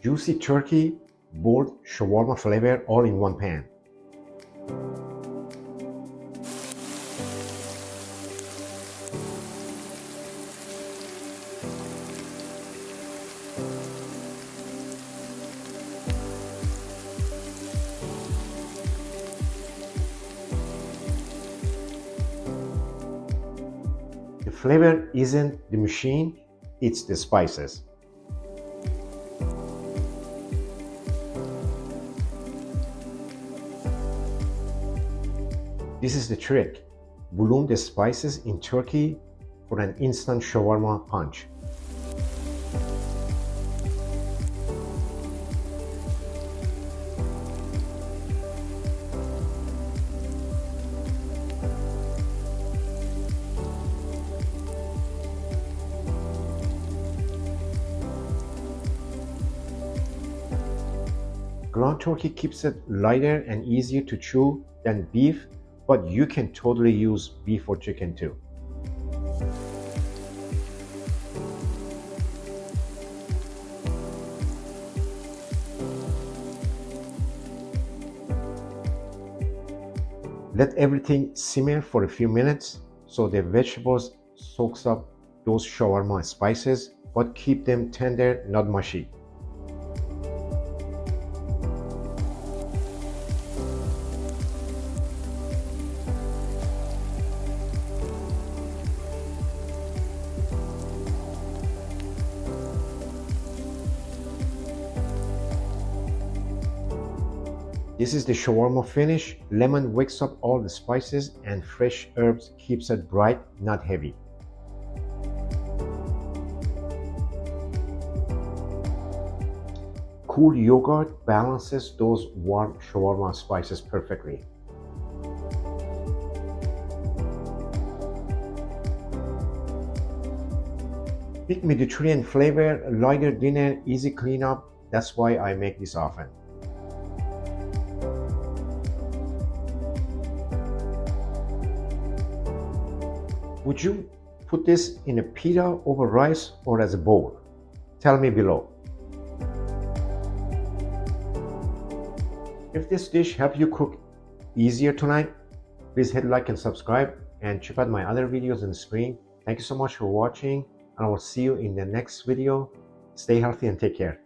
Juicy turkey, bold shawarma flavor all in one pan. The flavor isn't the machine, it's the spices. This is the trick. Bloom the spices in turkey for an instant shawarma punch. Ground turkey keeps it lighter and easier to chew than beef, but you can totally use beef or chicken too. Let everything simmer for a few minutes so the vegetables soaks up those shawarma spices, but keep them tender, not mushy. This is the shawarma finish. Lemon wakes up all the spices and fresh herbs keeps it bright, not heavy. Cool yogurt balances those warm shawarma spices perfectly. Big Mediterranean flavor, lighter dinner, easy cleanup. That's why I make this often. Would you put this in a pita over rice or as a bowl? Tell me below. If this dish helped you cook easier tonight, please hit like and subscribe and check out my other videos on the screen. Thank you so much for watching, and I will see you in the next video. Stay healthy and take care.